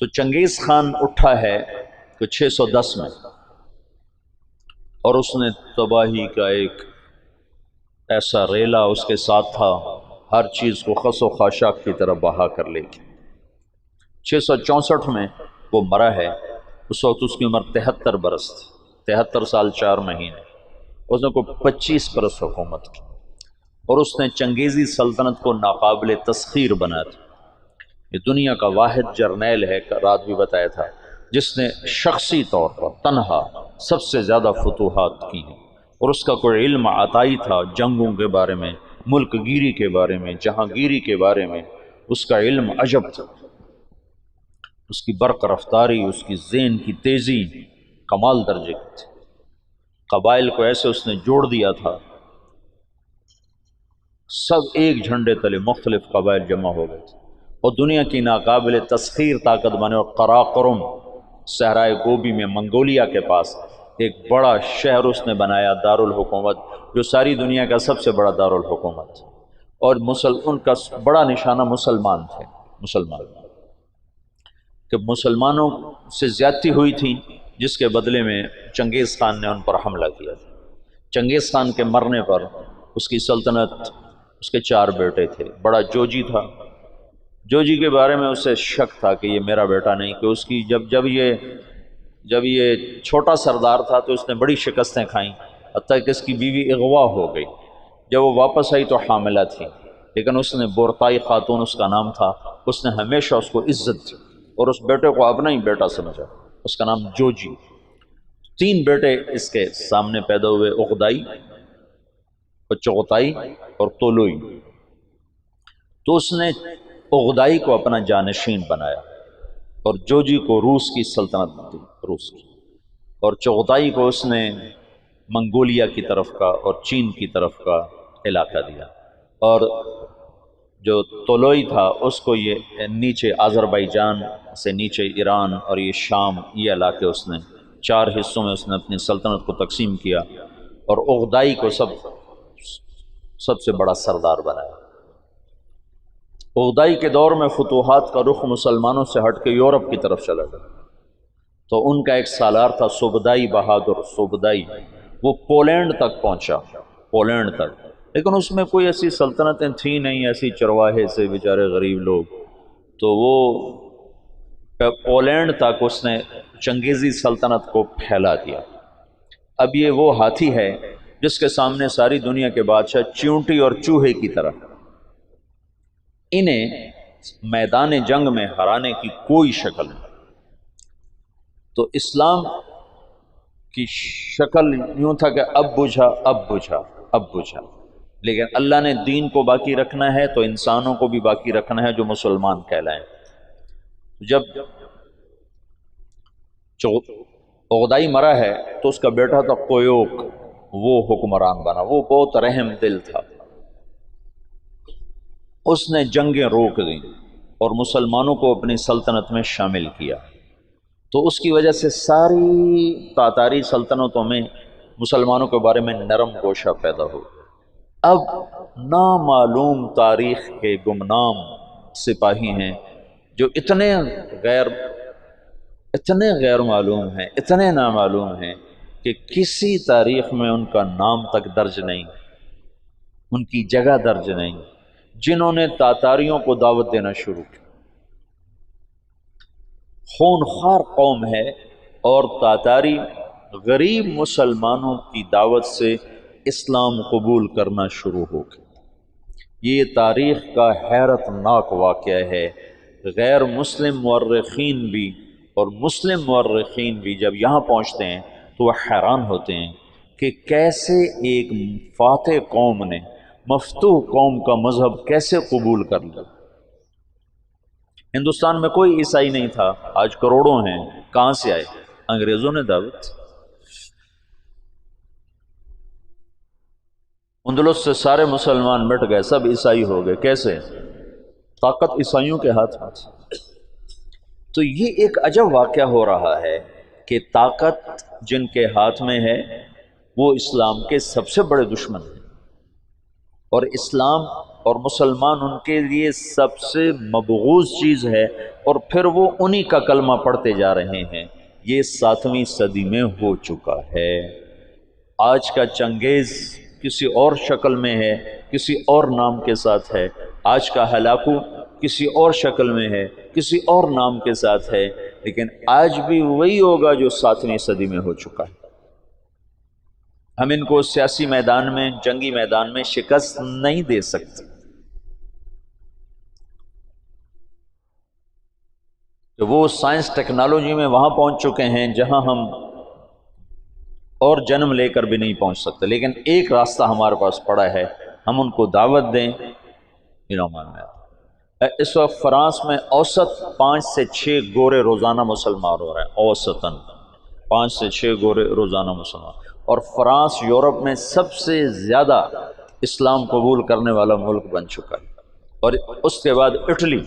تو چنگیز خان اٹھا ہے کہ 610 میں، اور اس نے تباہی کا ایک ایسا ریلا اس کے ساتھ تھا، ہر چیز کو خس و خاشاک کی طرف بہا کر لے گی۔ 664 میں وہ مرا ہے، اس وقت اس کی عمر 73 برس تھی، 73 سال 4 مہینے۔ اس نے کوئی 25 برس حکومت کی، اور اس نے چنگیزی سلطنت کو ناقابل تسخیر بنا دیا۔ یہ دنیا کا واحد جرنیل ہے، رات بھی بتایا تھا، جس نے شخصی طور پر تنہا سب سے زیادہ فتوحات کی ہیں، اور اس کا کوئی علم عطائی تھا جنگوں کے بارے میں، ملک گیری کے بارے میں، جہاں گیری کے بارے میں اس کا علم عجب تھا۔ اس کی برق رفتاری، اس کی ذہن کی تیزی کمال درجے کی تھی۔ قبائل کو ایسے اس نے جوڑ دیا تھا، سب ایک جھنڈے تلے مختلف قبائل جمع ہو گئے تھے، اور دنیا کی ناقابل تسخیر طاقت بنے۔ اور قراقرم صحرائے گوبی میں منگولیا کے پاس ایک بڑا شہر اس نے بنایا، دارالحکومت، جو ساری دنیا کا سب سے بڑا دارالحکومت، اور ان کا بڑا نشانہ مسلمان تھے، مسلمان، کہ مسلمانوں سے زیادتی ہوئی تھی، جس کے بدلے میں چنگیز خان نے ان پر حملہ کیا تھا۔ چنگیز خان کے مرنے پر اس کی سلطنت، اس کے 4 بیٹے تھے، بڑا جوجی تھا۔ جوجی کے بارے میں اسے شک تھا کہ یہ میرا بیٹا نہیں، کہ اس کی جب یہ چھوٹا سردار تھا تو اس نے بڑی شکستیں کھائیں، حتیٰ کہ اس کی بیوی اغوا ہو گئی۔ جب وہ واپس آئی تو حاملہ تھی، لیکن اس نے بورتائی خاتون اس کا نام تھا، اس نے ہمیشہ اس کو عزت دی، اور اس بیٹے کو اپنا ہی بیٹا سمجھا، اس کا نام جوجی۔ 3 بیٹے اس کے سامنے پیدا ہوئے، اغدائی اور چغتائی اور طولوئی۔ تو اس نے اغدائی کو اپنا جانشین بنایا، اور جوجی کو روس کی سلطنت دی، روس کی، اور چغتائی کو اس نے منگولیا کی طرف کا اور چین کی طرف کا علاقہ دیا، اور جو طولوئی تھا اس کو یہ نیچے آذربائیجان سے نیچے ایران اور یہ شام، یہ علاقے اس نے 4 حصوں میں اس نے اپنی سلطنت کو تقسیم کیا، اور اغدائی کو سب سے بڑا سردار بنایا۔ اغدائی کے دور میں فتوحات کا رخ مسلمانوں سے ہٹ کے یورپ کی طرف چلا گیا، تو ان کا ایک سالار تھا سبدائی بہادر، سبدائی، وہ پولینڈ تک پہنچا، پولینڈ تک، لیکن اس میں کوئی ایسی سلطنتیں تھیں نہیں، ایسی چرواہے سے بیچارے غریب لوگ، تو وہ پولینڈ تک اس نے چنگیزی سلطنت کو پھیلا دیا۔ اب یہ وہ ہاتھی ہے جس کے سامنے ساری دنیا کے بادشاہ چیونٹی اور چوہے کی طرح، انہیں میدان جنگ میں ہرانے کی کوئی شکل نہیں۔ تو اسلام کی شکل یوں تھا کہ اب بجھا، اب بجھا، اب بجھا، لیکن اللہ نے دین کو باقی رکھنا ہے تو انسانوں کو بھی باقی رکھنا ہے جو مسلمان کہلائیں۔ جب اغدائی مرا ہے تو اس کا بیٹا تھا قیوق، وہ حکمران بنا، وہ بہت رحم دل تھا، اس نے جنگیں روک دیں اور مسلمانوں کو اپنی سلطنت میں شامل کیا، تو اس کی وجہ سے ساری تاتاری سلطنتوں میں مسلمانوں کے بارے میں نرم گوشہ پیدا ہو۔ اب نامعلوم تاریخ کے گمنام سپاہی ہیں جو اتنے غیر معلوم ہیں، اتنے نامعلوم ہیں کہ کسی تاریخ میں ان کا نام تک درج نہیں، ان کی جگہ درج نہیں، جنہوں نے تاتاریوں کو دعوت دینا شروع کی۔ خونخوار قوم ہے، اور تاتاری غریب مسلمانوں کی دعوت سے اسلام قبول کرنا شروع ہو گئے۔ یہ تاریخ کا حیرت ناک واقعہ ہے۔ غیر مسلم مورخین بھی اور مسلم مورخین بھی جب یہاں پہنچتے ہیں تو وہ حیران ہوتے ہیں کہ کیسے ایک فاتح قوم نے مفتوح قوم کا مذہب کیسے قبول کر لیا۔ ہندوستان میں کوئی عیسائی نہیں تھا، آج کروڑوں ہیں، کہاں سے آئے؟ انگریزوں نے دعوت۔ اندلس سے سارے مسلمان مٹ گئے، سب عیسائی ہو گئے، کیسے؟ طاقت عیسائیوں کے ہاتھ میں تھی۔ تو یہ ایک عجب واقعہ ہو رہا ہے کہ طاقت جن کے ہاتھ میں ہے وہ اسلام کے سب سے بڑے دشمن ہیں، اور اسلام اور مسلمان ان کے لیے سب سے مبغوض چیز ہے، اور پھر وہ انہی کا کلمہ پڑھتے جا رہے ہیں۔ یہ 7ویں صدی میں ہو چکا ہے۔ آج کا چنگیز کسی اور شکل میں ہے، کسی اور نام کے ساتھ ہے۔ آج کا ہلاکو کسی اور شکل میں ہے، کسی اور نام کے ساتھ ہے، لیکن آج بھی وہی ہوگا جو 7ویں صدی میں ہو چکا ہے۔ ہم ان کو سیاسی میدان میں، جنگی میدان میں شکست نہیں دے سکتے۔ کہ وہ سائنس ٹیکنالوجی میں وہاں پہنچ چکے ہیں جہاں ہم اور جنم لے کر بھی نہیں پہنچ سکتے، لیکن ایک راستہ ہمارے پاس پڑا ہے، ہم ان کو دعوت دیں۔ اس وقت فرانس میں اوسط 5 سے 6 گورے روزانہ مسلمان ہو رہے ہیں، اوسطاً 5 سے 6 گورے روزانہ مسلمان، اور فرانس یورپ میں سب سے زیادہ اسلام قبول کرنے والا ملک بن چکا ہے، اور اس کے بعد اٹلی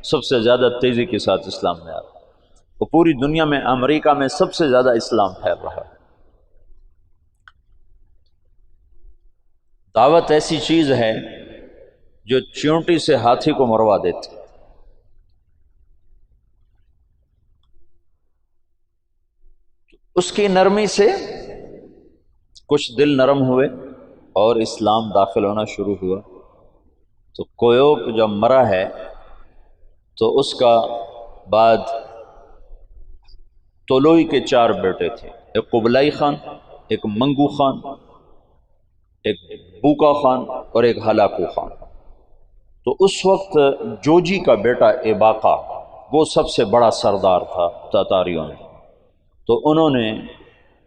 سب سے زیادہ تیزی کے ساتھ اسلام میں آ رہا ہے، اور پوری دنیا میں امریکہ میں سب سے زیادہ اسلام پھیل رہا ہے۔ دعوت ایسی چیز ہے جو چیونٹی سے ہاتھی کو مروا دیتی۔ اس کی نرمی سے کچھ دل نرم ہوئے اور اسلام داخل ہونا شروع ہوا۔ تو کویوک جب مرا ہے تو اس کا بعد طولوئی کے 4 بیٹے تھے، ایک قبلائی خان، ایک منگو خان، ایک بوکا خان اور ایک ہلاکو خان۔ تو اس وقت جوجی کا بیٹا ایباقا وہ سب سے بڑا سردار تھا تاتاریوں میں، تو انہوں نے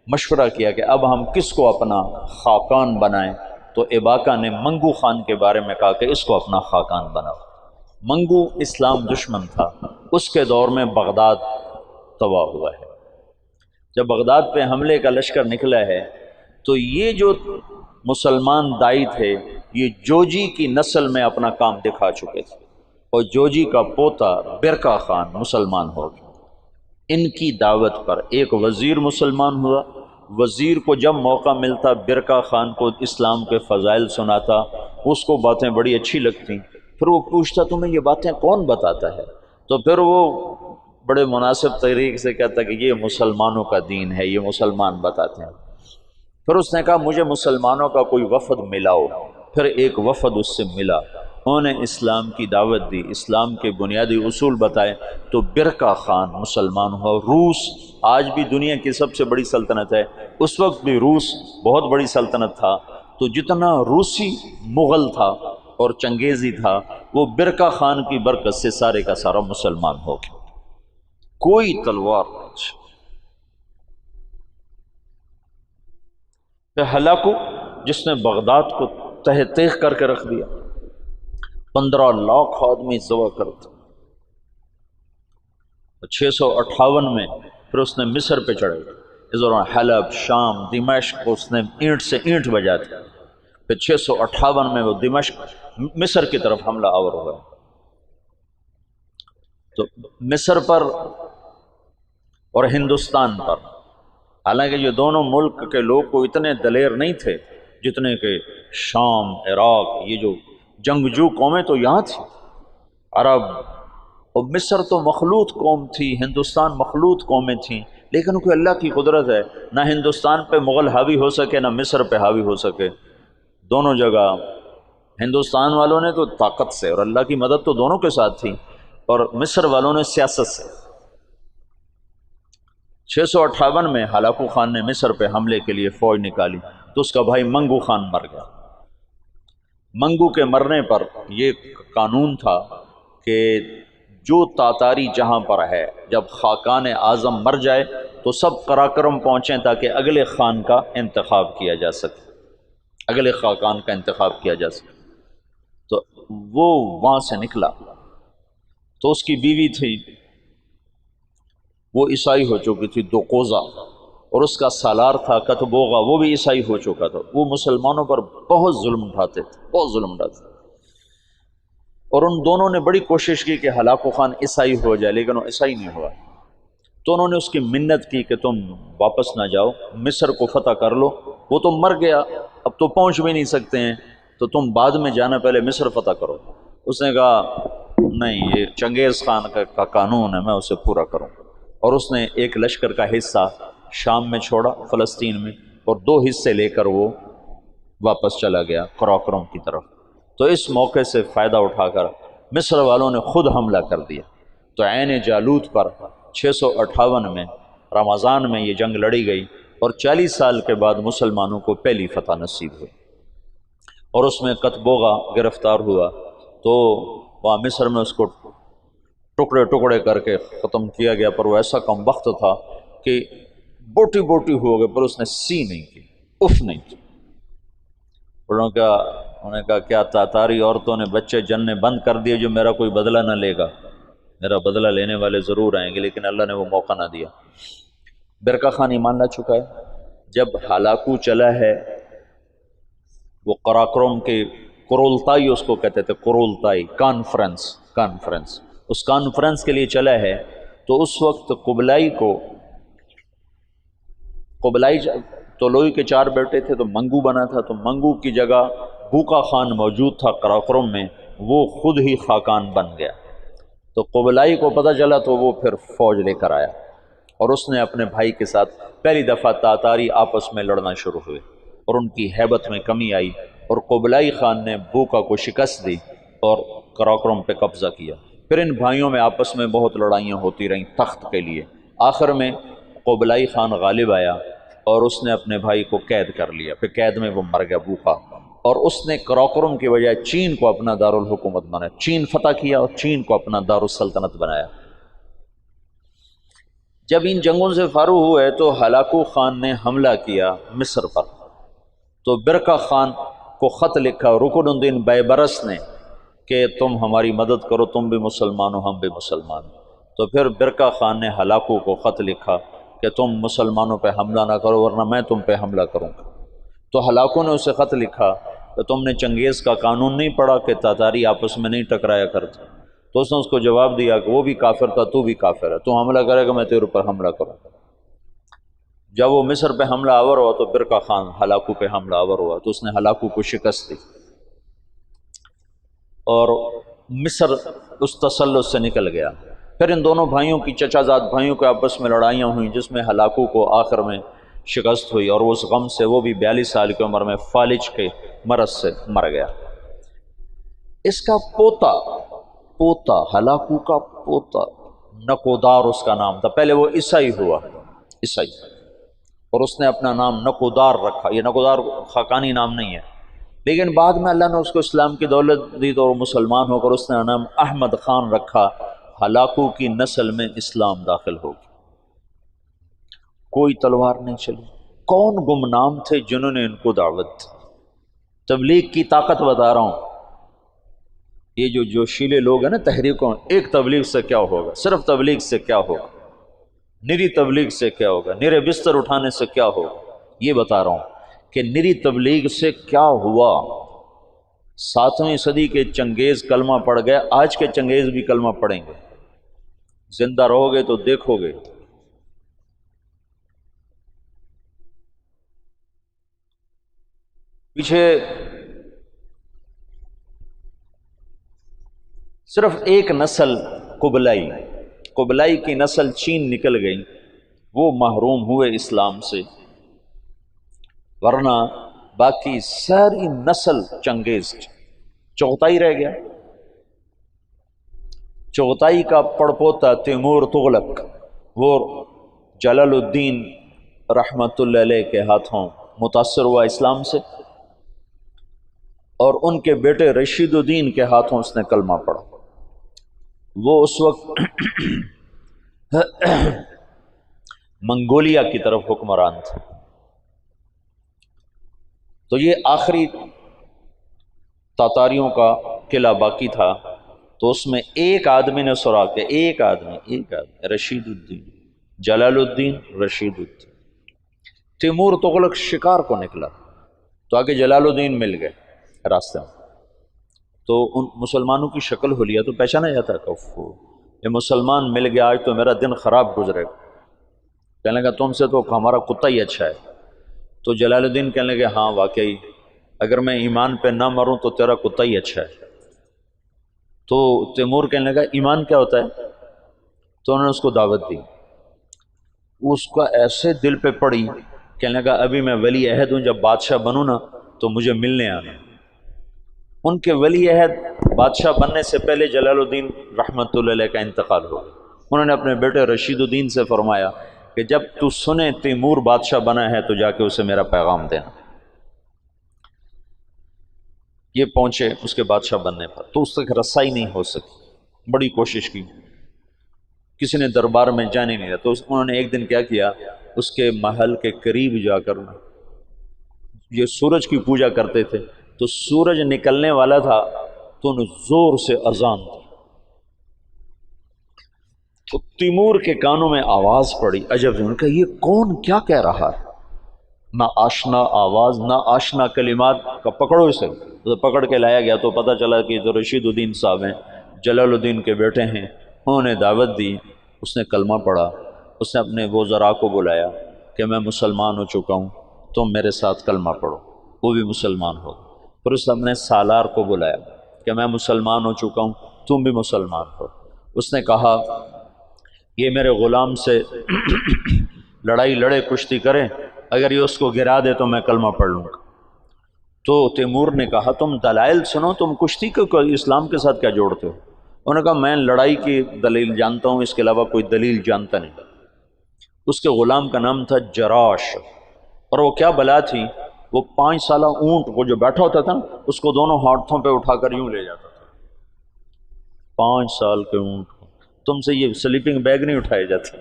مشورہ کیا کہ اب ہم کس کو اپنا خاقان بنائیں، تو ایباقا نے منگو خان کے بارے میں کہا کہ اس کو اپنا خاقان بناؤ۔ منگو اسلام دشمن تھا، اس کے دور میں بغداد تباہ ہوا ہے۔ جب بغداد پہ حملے کا لشکر نکلا ہے تو یہ جو مسلمان دائی تھے یہ جوجی کی نسل میں اپنا کام دکھا چکے تھے، اور جوجی کا پوتا برکا خان مسلمان ہو گیا۔ ان کی دعوت پر ایک وزیر مسلمان ہوا، وزیر کو جب موقع ملتا برکا خان کو اسلام کے فضائل سناتا، اس کو باتیں بڑی اچھی لگتی، پھر وہ پوچھتا تمہیں یہ باتیں کون بتاتا ہے؟ تو پھر وہ بڑے مناسب طریقے سے کہتا کہ یہ مسلمانوں کا دین ہے، یہ مسلمان بتاتے ہیں۔ پھر اس نے کہا مجھے مسلمانوں کا کوئی وفد ملاؤ، پھر ایک وفد اس سے ملا، انہوں نے اسلام کی دعوت دی، اسلام کے بنیادی اصول بتائے، تو برکا خان مسلمان ہوا۔ روس آج بھی دنیا کی سب سے بڑی سلطنت ہے، اس وقت بھی روس بہت بڑی سلطنت تھا، تو جتنا روسی مغل تھا اور چنگیزی تھا وہ برکا خان کی برکت سے سارے کا سارا مسلمان ہو گیا، کوئی تلوار نہیں۔ ہلاکو جس نے بغداد کو تہ تیغ کر کے رکھ دیا، 15 لاکھ آدمی ذبح کرتا، 658 میں پھر اس نے مصر پہ چڑھے، اس دوران حلب، شام، دمشق اس نے اینٹ سے اینٹ بجا دیا، پھر 658 میں وہ دمشق مصر کی طرف حملہ آور ہوا۔ تو مصر پر اور ہندوستان پر، حالانکہ یہ دونوں ملک کے لوگ کو اتنے دلیر نہیں تھے جتنے کہ شام، عراق، یہ جو جنگجو قومیں تو یہاں تھی، عرب، اور مصر تو مخلوط قوم تھی، ہندوستان مخلوط قومیں تھیں، لیکن کوئی اللہ کی قدرت ہے، نہ ہندوستان پہ مغل حاوی ہو سکے نہ مصر پہ حاوی ہو سکے، دونوں جگہ ہندوستان والوں نے تو طاقت سے، اور اللہ کی مدد تو دونوں کے ساتھ تھی، اور مصر والوں نے سیاست سے۔ 658 میں ہلاکو خان نے مصر پہ حملے کے لیے فوج نکالی تو اس کا بھائی منگو خان مر گیا۔ منگو کے مرنے پر یہ قانون تھا کہ جو تاتاری جہاں پر ہے، جب خاقان اعظم مر جائے تو سب قراقرم پہنچیں تاکہ اگلے خان کا انتخاب کیا جا سکے، اگلے خاقان کا انتخاب کیا جا سکے۔ تو وہ وہاں سے نکلا، تو اس کی بیوی تھی وہ عیسائی ہو چکی تھی دوقوزہ، اور اس کا سالار تھا کتبوغا، وہ بھی عیسائی ہو چکا تھا۔ وہ مسلمانوں پر بہت ظلم اٹھاتے تھے، بہت ظلم اٹھاتے تھے، اور ان دونوں نے بڑی کوشش کی کہ ہلاکو خان عیسائی ہو جائے، لیکن وہ عیسائی نہیں ہوا۔ تو انہوں نے اس کی منت کی کہ تم واپس نہ جاؤ، مصر کو فتح کر لو، وہ تو مر گیا، اب تو پہنچ بھی نہیں سکتے ہیں، تو تم بعد میں جانا، پہلے مصر فتح کرو۔ اس نے کہا نہیں، یہ چنگیز خان کا قانون ہے، میں اسے پورا کروں۔ اور اس نے ایک لشکر کا حصہ شام میں چھوڑا، فلسطین میں، اور 2 حصے لے کر وہ واپس چلا گیا قراقرم کی طرف۔ تو اس موقع سے فائدہ اٹھا کر مصر والوں نے خود حملہ کر دیا۔ تو عین جالوت پر 658 میں رمضان میں یہ جنگ لڑی گئی، اور 40 سال کے بعد مسلمانوں کو پہلی فتح نصیب ہوئی۔ اور اس میں قطبوغا گرفتار ہوا، تو وہاں مصر میں اس کو ٹکڑے ٹکڑے کر کے ختم کیا گیا، پر وہ ایسا کم وقت تھا کہ بوٹی بوٹی ہو گئے، پر اس نے سی نہیں کی، اف نہیں کی۔ انہوں نے کہا کیا تاتاری عورتوں نے بچے جننے بند کر دیے جو میرا کوئی بدلہ نہ لے گا؟ میرا بدلہ لینے والے ضرور آئیں گے، لیکن اللہ نے وہ موقع نہ دیا۔ برقع خان ایمان لا چکا ہے۔ جب ہلاکو چلا ہے، وہ قراقرم کے قرولتائی اس کو کہتے تھے، قرولتائی کانفرنس، اس کانفرنس کے لیے چلا ہے، تو اس وقت قبلائی تو لوئی کے 4 بیٹے تھے، تو منگو بنا تھا، تو منگو کی جگہ بوقا خان موجود تھا قراقرم میں، وہ خود ہی خاقان بن گیا۔ تو قبلائی کو پتہ چلا، تو وہ پھر فوج لے کر آیا، اور اس نے اپنے بھائی کے ساتھ پہلی دفعہ تاتاری آپس میں لڑنا شروع ہوئے، اور ان کی ہیبت میں کمی آئی، اور قبلائی خان نے بوقا کو شکست دی اور قراقرم پہ قبضہ کیا۔ پھر ان بھائیوں میں آپس میں بہت لڑائیاں ہوتی رہیں تخت کے لیے۔ آخر میں قبلائی خان غالب آیا، اور اس نے اپنے بھائی کو قید کر لیا، پھر قید میں وہ مر گیا بوقا، اور اس نے قراقرم کی بجائے چین کو اپنا دارالحکومت بنایا، چین فتح کیا اور چین کو اپنا دارالسلطنت بنایا۔ جب ان جنگوں سے فارغ ہوئے تو ہلاکو خان نے حملہ کیا مصر پر، تو برقع خان کو خط لکھا رکن الدین بیبرس نے کہ تم ہماری مدد کرو، تم بھی مسلمان ہو، ہم بھی مسلمان۔ تو پھر برقع خان نے ہلاکو کو خط لکھا کہ تم مسلمانوں پہ حملہ نہ کرو ورنہ میں تم پہ حملہ کروں گا۔ تو ہلاکو نے اسے خط لکھا کہ تم نے چنگیز کا قانون نہیں پڑھا کہ تاتاری آپس میں نہیں ٹکرایا کرتے؟ تو اس نے اس کو جواب دیا کہ وہ بھی کافر تھا، تو بھی کافر ہے، تو حملہ کرے گا میں تیرے اوپر حملہ کروں۔ جب وہ مصر پہ حملہ آور ہوا تو برقع خان ہلاکو پہ حملہ آور ہوا، تو اس نے ہلاکو کو شکست دی، اور مصر اس تسلط سے نکل گیا۔ پھر ان دونوں بھائیوں کی، چچا زاد بھائیوں کے آپس میں لڑائیاں ہوئیں، جس میں ہلاکو کو آخر میں شکست ہوئی، اور اس غم سے وہ بھی 42 سال کی عمر میں فالج کے مرض سے مر گیا۔ اس کا پوتا ہلاکو کا پوتا نکودار اس کا نام تھا، پہلے وہ عیسائی ہوا، عیسائی، اور اس نے اپنا نام نکودار رکھا۔ یہ نکودار خاقانی نام نہیں ہے، لیکن بعد میں اللہ نے اس کو اسلام کی دولت دی تو مسلمان ہو کر اس نے نام احمد خان رکھا۔ ہلاکو کی نسل میں اسلام داخل ہو گیا، کوئی تلوار نہیں چلی۔ کون گمنام تھے جنہوں نے ان کو دعوت دی؟ تبلیغ کی طاقت بتا رہا ہوں۔ یہ جو جوشیلے لوگ ہیں نا تحریکوں، ایک تبلیغ سے کیا ہوگا، صرف تبلیغ سے کیا ہوگا، نری تبلیغ سے کیا ہوگا، نرے بستر اٹھانے سے کیا ہوگا، یہ بتا رہا ہوں کہ نری تبلیغ سے کیا ہوا۔ 7ویں صدی کے چنگیز کلمہ پڑھ گئے، آج کے چنگیز بھی کلمہ پڑھیں گے، زندہ رہو گے تو دیکھو گے۔ پیچھے صرف ایک نسل قبلائی کی نسل چین نکل گئی، وہ محروم ہوئے اسلام سے، ورنہ باقی ساری نسل چنگیز چغتائی رہ گیا۔ چغتائی کا پڑپوتا تیمور تغلق، وہ جلال الدین رحمت اللہ علیہ کے ہاتھوں متاثر ہوا اسلام سے، اور ان کے بیٹے رشید الدین کے ہاتھوں اس نے کلمہ پڑھا۔ وہ اس وقت منگولیا کی طرف حکمران تھے۔ تو یہ آخری تاتاریوں کا قلعہ باقی تھا، تو اس میں ایک آدمی نے سراغ کیا، ایک آدمی رشید الدین، جلال الدین رشید الدین۔ تیمور تغلق شکار کو نکلا، تو آگے جلال الدین مل گئے راستے میں، تو ان مسلمانوں کی شکل حلیہ تو پہچانا جاتا کہ یہ مسلمان مل گیا، آج تو میرا دن خراب گزرے گا۔ کہنے لگا تم سے تو ہمارا کتا ہی اچھا ہے۔ تو جلال الدین کہنے لگے ہاں واقعی اگر میں ایمان پہ نہ مروں تو تیرا کتا ہی اچھا ہے۔ تو تیمور کہنے لگا ایمان کیا ہوتا ہے؟ تو انہوں نے اس کو دعوت دی، اس کا ایسے دل پہ پڑی، کہنے لگا ابھی میں ولی عہد ہوں، جب بادشاہ بنوں نا تو مجھے ملنے آنا۔ ان کے ولی عہد بادشاہ بننے سے پہلے جلال الدین رحمۃ اللہ علیہ کا انتقال ہو گیا۔ انہوں نے اپنے بیٹے رشید الدین سے فرمایا کہ جب تو سنے تیمور بادشاہ بنا ہے تو جا کے اسے میرا پیغام دینا۔ یہ پہنچے اس کے بادشاہ بننے پر، تو اس تک رسائی نہیں ہو سکی، بڑی کوشش کی، کسی نے دربار میں جانے نہیں دیا۔ تو انہوں نے ایک دن کیا کیا، اس کے محل کے قریب جا کر، یہ سورج کی پوجا کرتے تھے، تو سورج نکلنے والا تھا تو انہوں زور سے اذان دی، تو تیمور کے کانوں میں آواز پڑی، عجب، ان کا یہ کون کیا کہہ رہا ہے؟ نہ آشنا آواز نہ آشنا کلمات کا، پکڑو اسے۔ تو پکڑ کے لایا گیا تو پتہ چلا کہ جو رشید الدین صاحب ہیں، جلال الدین کے بیٹے ہیں، انہوں نے دعوت دی، اس نے کلمہ پڑھا، اس نے اپنے وزراء کو بلایا کہ میں مسلمان ہو چکا ہوں، تم میرے ساتھ کلمہ پڑھو، وہ بھی مسلمان ہو۔ پھر اس نے اپنے سالار کو بلایا کہ میں مسلمان ہو چکا ہوں، تم بھی مسلمان ہو۔ اس نے کہا یہ میرے غلام سے لڑائی لڑے، کشتی کرے، اگر یہ اس کو گرا دے تو میں کلمہ پڑھ لوں گا۔ تو تیمور نے کہا تم دلائل سنو، تم کشتی کو اسلام کے ساتھ کیا جوڑتے ہو؟ انہوں نے کہا میں لڑائی کی دلیل جانتا ہوں، اس کے علاوہ کوئی دلیل جانتا نہیں۔ اس کے غلام کا نام تھا جراش، اور وہ کیا بلا تھی، وہ 5 سالہ اونٹ کو جو بیٹھا ہوتا تھا اس کو دونوں ہاتھوں پہ اٹھا کر یوں لے جاتا تھا۔ 5 سال کے اونٹ کو، تم سے یہ سلیپنگ بیگ نہیں اٹھائے جاتے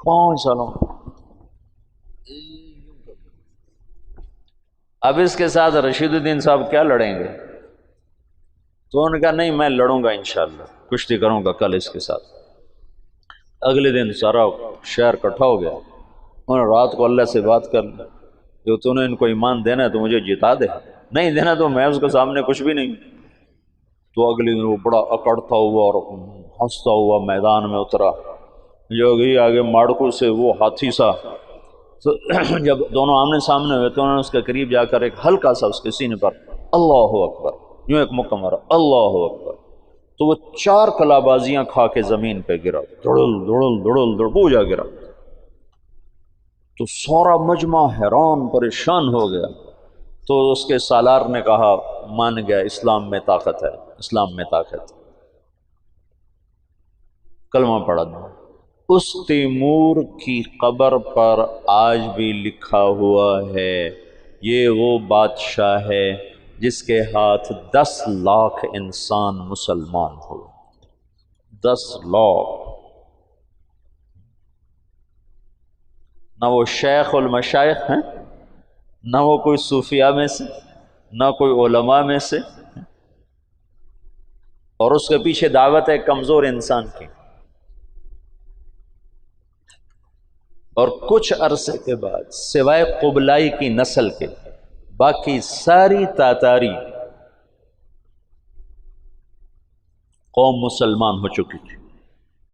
5 سالوں۔ اب اس کے ساتھ رشید الدین صاحب کیا لڑیں گے؟ تو انہوں نے کہا نہیں میں لڑوں گا انشاءاللہ، کشتی کروں گا کل اس کے ساتھ۔ اگلے دن سارا شہر اکٹھا ہو گیا، انہوں نے رات کو اللہ سے بات کر لی، جو تو نے ان کو ایمان دینا ہے تو مجھے جتا دے، نہیں دینا تو میں اس کے سامنے کچھ بھی نہیں۔ تو اگلے دن وہ بڑا اکڑتا ہوا اور ہنستا ہوا میدان میں اترا، جو گئی آگے ماڑکو سے وہ ہاتھی سا، تو جب دونوں آمنے سامنے ہوئے تو انہوں نے اس کے قریب جا کر ایک ہلکا سا اس کے سینے پر اللہ اکبر یوں ایک مکہ مارا، اللہ اکبر، تو وہ 4 کلابازیاں کھا کے زمین پہ گرا، دڑل دڑل دڑل دڑ بوجھا گرا۔ تو سارا مجمع حیران پریشان ہو گیا۔ تو اس کے سالار نے کہا مان گیا، اسلام میں طاقت ہے، اسلام میں طاقت، کلمہ پڑھا دو۔ اس تیمور کی قبر پر آج بھی لکھا ہوا ہے یہ وہ بادشاہ ہے جس کے ہاتھ 10 لاکھ انسان مسلمان ہوئے، 10 لاکھ۔ نہ وہ شیخ المشائخ ہیں، نہ وہ کوئی صوفیاء میں سے، نہ کوئی علماء میں سے، اور اس کے پیچھے دعوت ہے کمزور انسان کی۔ اور کچھ عرصے کے بعد سوائے قبلائی کی نسل کے باقی ساری تاتاری قوم مسلمان ہو چکی تھی۔